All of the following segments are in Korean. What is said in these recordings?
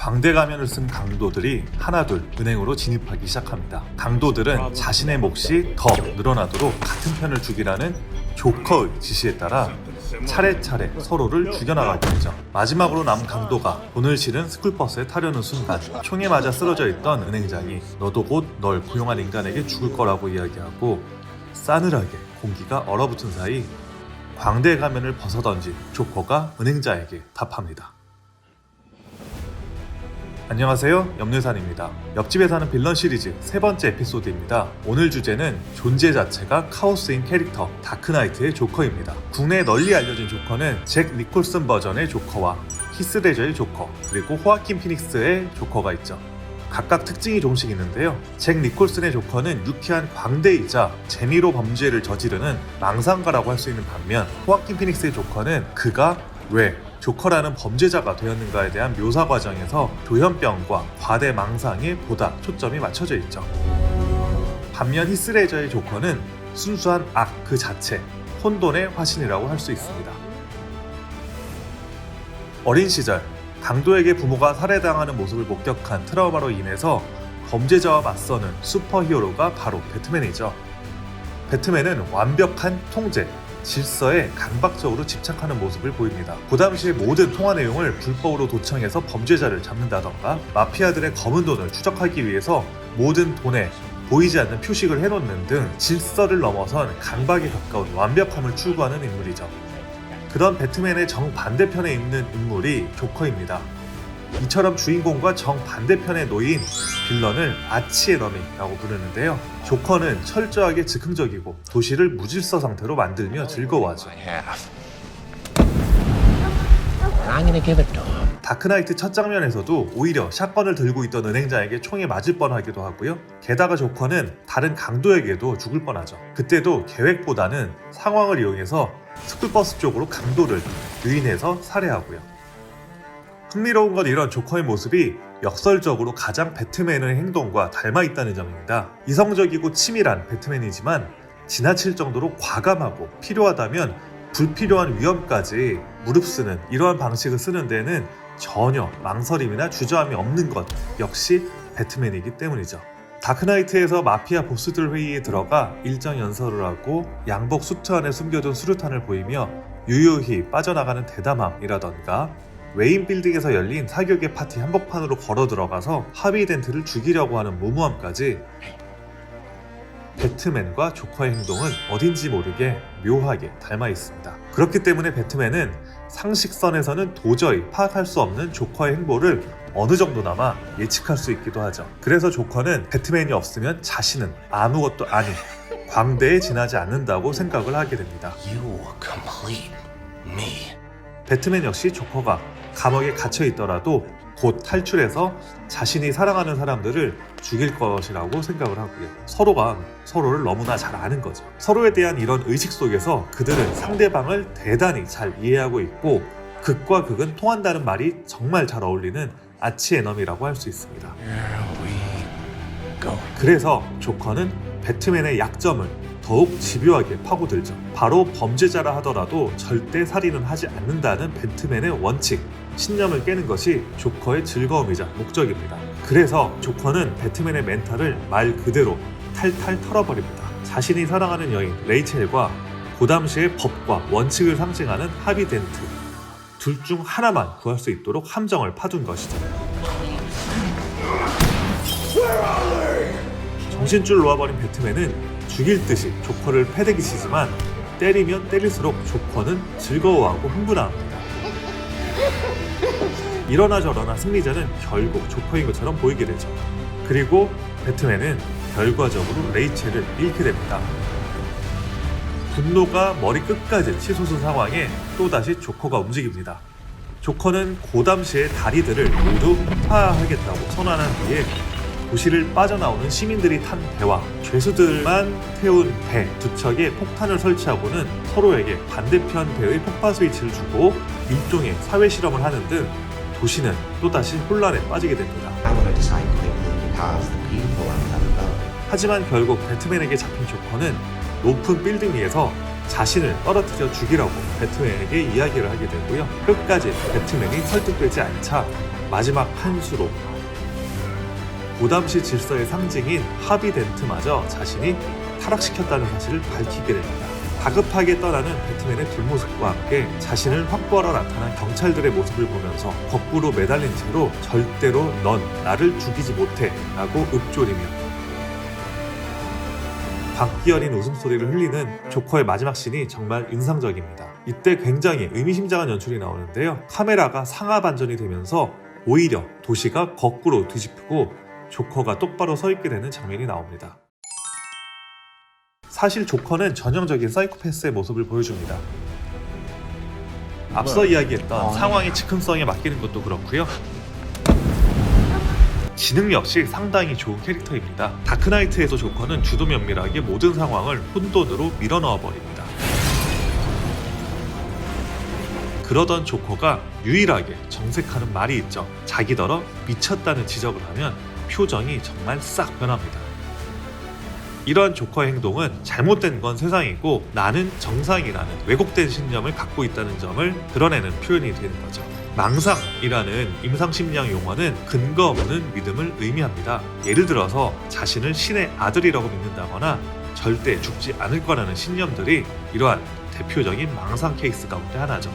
광대 가면을 쓴 강도들이 하나둘 은행으로 진입하기 시작합니다. 강도들은 자신의 몫이 더 늘어나도록 같은 편을 죽이라는 조커의 지시에 따라 차례차례 서로를 죽여나가게 되죠. 마지막으로 남은 강도가 돈을 실은 스쿨버스에 타려는 순간 총에 맞아 쓰러져 있던 은행장이 너도 곧 널 고용한 인간에게 죽을 거라고 이야기하고 싸늘하게 공기가 얼어붙은 사이 광대 가면을 벗어던진 조커가 은행자에게 답합니다. 안녕하세요, 염내산입니다. 옆집에 사는 빌런 시리즈 세 번째 에피소드입니다. 오늘 주제는 존재 자체가 카오스인 캐릭터 다크나이트의 조커입니다. 국내에 널리 알려진 조커는 잭 니콜슨 버전의 조커와 히스 레저의 조커, 그리고 호아킨 피닉스의 조커가 있죠. 각각 특징이 조금씩 있는데요. 잭 니콜슨의 조커는 유쾌한 광대이자 재미로 범죄를 저지르는 망상가라고 할 수 있는 반면, 호아킨 피닉스의 조커는 그가 왜 조커라는 범죄자가 되었는가에 대한 묘사 과정에서 조현병과 과대 망상에 보다 초점이 맞춰져 있죠. 반면 히스 레저의 조커는 순수한 악 그 자체, 혼돈의 화신이라고 할 수 있습니다. 어린 시절 강도에게 부모가 살해당하는 모습을 목격한 트라우마로 인해서 범죄자와 맞서는 슈퍼히어로가 바로 배트맨이죠. 배트맨은 완벽한 통제, 질서에 강박적으로 집착하는 모습을 보입니다. 그 당시의 모든 통화 내용을 불법으로 도청해서 범죄자를 잡는다던가, 마피아들의 검은 돈을 추적하기 위해서 모든 돈에 보이지 않는 표식을 해놓는 등 질서를 넘어선 강박에 가까운 완벽함을 추구하는 인물이죠. 그런 배트맨의 정반대편에 있는 인물이 조커입니다. 이처럼 주인공과 정반대편에 놓인 빌런을 아치에너미라고 부르는데요. 조커는 철저하게 즉흥적이고 도시를 무질서 상태로 만들며 즐거워하죠. 다크나이트 첫 장면에서도 오히려 샷건을 들고 있던 은행자에게 총에 맞을 뻔하기도 하고요. 게다가 조커는 다른 강도에게도 죽을 뻔하죠. 그때도 계획보다는 상황을 이용해서 스쿨버스 쪽으로 강도를 유인해서 살해하고요. 흥미로운 건 이런 조커의 모습이 역설적으로 가장 배트맨의 행동과 닮아있다는 점입니다. 이성적이고 치밀한 배트맨이지만 지나칠 정도로 과감하고 필요하다면 불필요한 위험까지 무릅쓰는 이러한 방식을 쓰는 데는 전혀 망설임이나 주저함이 없는 것 역시 배트맨이기 때문이죠. 다크나이트에서 마피아 보스들 회의에 들어가 일정 연설을 하고 양복 수트 안에 숨겨둔 수류탄을 보이며 유유히 빠져나가는 대담함이라던가, 웨인 빌딩에서 열린 사격의 파티 한복판으로 걸어 들어가서 하비 덴트를 죽이려고 하는 무모함까지 배트맨과 조커의 행동은 어딘지 모르게 묘하게 닮아 있습니다. 그렇기 때문에 배트맨은 상식선에서는 도저히 파악할 수 없는 조커의 행보를 어느 정도나마 예측할 수 있기도 하죠. 그래서 조커는 배트맨이 없으면 자신은 아무것도 아닌 광대에 지나지 않는다고 생각을 하게 됩니다. 배트맨 역시 조커가 감옥에 갇혀 있더라도 곧 탈출해서 자신이 사랑하는 사람들을 죽일 것이라고 생각을 하고요. 서로가 서로를 너무나 잘 아는 거죠. 서로에 대한 이런 의식 속에서 그들은 상대방을 대단히 잘 이해하고 있고, 극과 극은 통한다는 말이 정말 잘 어울리는 아치에너미라고 할 수 있습니다. 그래서 조커는 배트맨의 약점을 더욱 집요하게 파고들죠. 바로 범죄자라 하더라도 절대 살인은 하지 않는다는 배트맨의 원칙, 신념을 깨는 것이 조커의 즐거움이자 목적입니다. 그래서 조커는 배트맨의 멘탈을 말 그대로 탈탈 털어버립니다. 자신이 사랑하는 여인 레이첼과 그 당시의 법과 원칙을 상징하는 하비 덴트, 둘 중 하나만 구할 수 있도록 함정을 파둔 것이죠. 정신줄 놓아버린 배트맨은 죽일 듯이 조커를 패대기치지만 때리면 때릴수록 조커는 즐거워하고 흥분합니다. 이러나 저러나 승리자는 결국 조커인 것처럼 보이게 되죠. 그리고 배트맨은 결과적으로 레이첼을 잃게 됩니다. 분노가 머리 끝까지 치솟은 상황에 또다시 조커가 움직입니다. 조커는 그 당시의 다리들을 모두 폭파하겠다고 선언한 뒤에 도시를 빠져나오는 시민들이 탄 배와 죄수들만 태운 배 두 척에 폭탄을 설치하고는 서로에게 반대편 배의 폭파 스위치를 주고 일종의 사회 실험을 하는 등 도시는 또다시 혼란에 빠지게 됩니다. 하지만 결국 배트맨에게 잡힌 조커는 높은 빌딩 위에서 자신을 떨어뜨려 죽이라고 배트맨에게 이야기를 하게 되고요. 끝까지 배트맨이 설득되지 않자 마지막 한 수로 고담시 질서의 상징인 하비덴트마저 자신이 타락시켰다는 사실을 밝히게 됩니다. 다급하게 떠나는 배트맨의 뒷모습과 함께 자신을 확보하러 나타난 경찰들의 모습을 보면서 거꾸로 매달린 채로 절대로 넌 나를 죽이지 못해 라고 읊조리며 광기 어린 웃음소리를 흘리는 조커의 마지막 씬이 정말 인상적입니다. 이때 굉장히 의미심장한 연출이 나오는데요. 카메라가 상하 반전이 되면서 오히려 도시가 거꾸로 뒤집히고 조커가 똑바로 서 있게 되는 장면이 나옵니다. 사실 조커는 전형적인 사이코패스의 모습을 보여줍니다. 앞서 이야기했던 상황의 즉흥성에 맡기는 것도 그렇고요. 지능 역시 상당히 좋은 캐릭터입니다. 다크나이트에서 조커는 주도 면밀하게 모든 상황을 혼돈으로 밀어넣어 버립니다. 그러던 조커가 유일하게 정색하는 말이 있죠. 자기더러 미쳤다는 지적을 하면 표정이 정말 싹 변합니다. 이러한 조커의 행동은 잘못된 건 세상이고 나는 정상이라는 왜곡된 신념을 갖고 있다는 점을 드러내는 표현이 되는 거죠. 망상이라는 임상심리학 용어는 근거 없는 믿음을 의미합니다. 예를 들어서 자신을 신의 아들이라고 믿는다거나 절대 죽지 않을 거라는 신념들이 이러한 대표적인 망상 케이스 가운데 하나죠.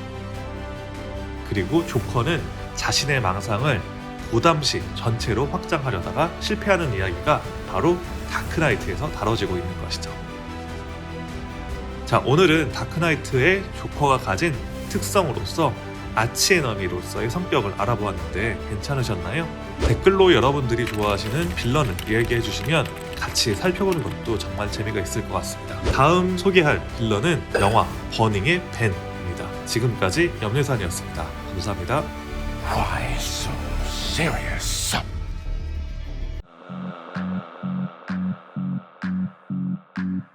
그리고 조커는 자신의 망상을 고담시 전체로 확장하려다가 실패하는 이야기가 바로 다크나이트에서 다뤄지고 있는 것이죠. 자, 오늘은 다크나이트의 조커가 가진 특성으로서 아치에너미로서의 성격을 알아보았는데 괜찮으셨나요? 댓글로 여러분들이 좋아하시는 빌런을 이야기해 주시면 같이 살펴보는 것도 정말 재미가 있을 것 같습니다. 다음 소개할 빌런은 영화 버닝의 벤입니다. 지금까지 염려산이었습니다. 감사합니다. Why so serious?